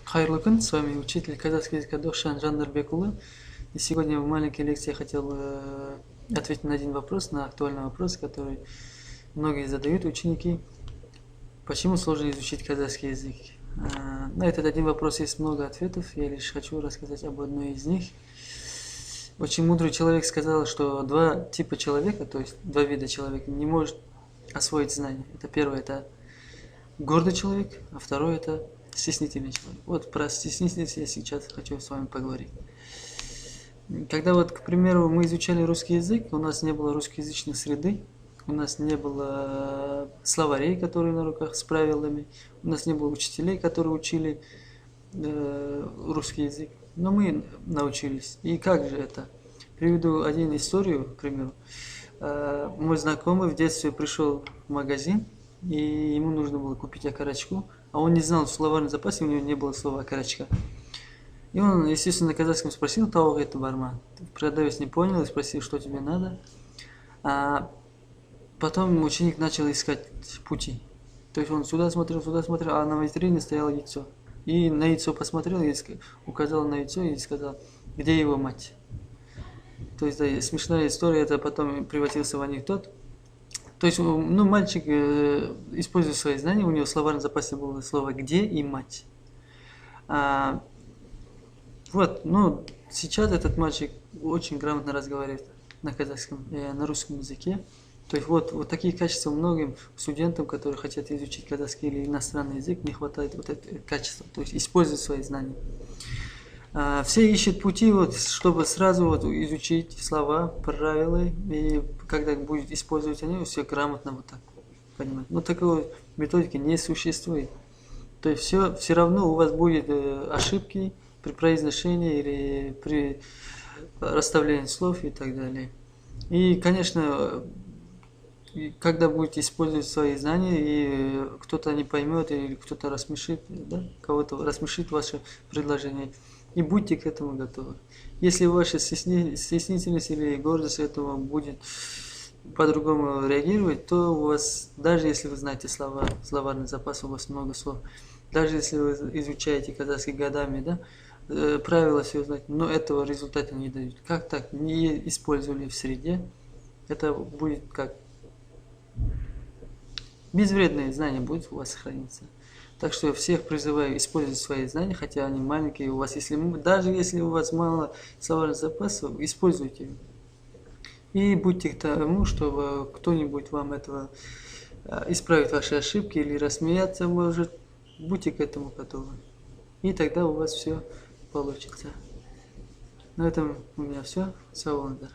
Хайрлы кун, с вами учитель казахского языка Дохшан Жандарбекулы. И сегодня в маленькой лекции я хотел ответить на один вопрос, на актуальный вопрос, который многие задают ученики. Почему сложно изучить казахский язык? На этот один вопрос есть много ответов, я лишь хочу рассказать об одной из них. Очень мудрый человек сказал, что два типа человека, то есть два вида человека, не может освоить знания. Это первое, это гордый человек, а второе это стеснительный человек. Вот про стеснительность я сейчас хочу с вами поговорить. Когда вот, к примеру, мы изучали русский язык, у нас не было русскоязычной среды, у нас не было словарей, которые на руках с правилами, у нас не было учителей, которые учили русский язык. Но мы научились. И как же это? Приведу один историю, к примеру. Мой знакомый в детстве пришел в магазин, и ему нужно было купить окорочку, а он не знал, в словарном запасе у него не было слова окорочка. И он, естественно, на казахском спросил, того это барман. Продавец не понял и спросил, что тебе надо. А потом ученик начал искать пути. То есть он сюда смотрел, а на витрине стояло яйцо. И на яйцо посмотрел, и указал на яйцо и сказал, где его мать. То есть да, смешная история, это потом превратился в анекдот. То есть, мальчик использует свои знания, у него в словарном запасе было слово «где» и «мать». Сейчас этот мальчик очень грамотно разговаривает на казахском, на русском языке. То есть, вот такие качества многим студентам, которые хотят изучить казахский или иностранный язык, не хватает вот этого качества, то есть, использовать свои знания. Все ищут пути, чтобы сразу изучить слова, правила, и когда будет использовать они, все грамотно вот так понимать. Но такой методики не существует. То есть все равно у вас будет ошибки при произношении или при расставлении слов и так далее. И, конечно, когда будете использовать свои знания, и кто-то не поймет, или кто-то рассмешит, да, кого-то рассмешит ваше предложение, и будьте к этому готовы. Если ваша стеснительность или гордость этого будет по-другому реагировать, то у вас, даже если вы знаете слова, словарный запас, у вас много слов, даже если вы изучаете казахский годами, да, правила все знаете, но этого результата не дают. Как так? Не использовали в среде, это будет как безвредные знания будет у вас храниться. Так что я всех призываю использовать свои знания, хотя они маленькие у вас. Даже если у вас мало словарных запасов, используйте их. И будьте к тому, чтобы кто-нибудь вам этого исправит ваши ошибки или рассмеяться может. Будьте к этому готовы. И тогда у вас все получится. На этом у меня все. Саламдар.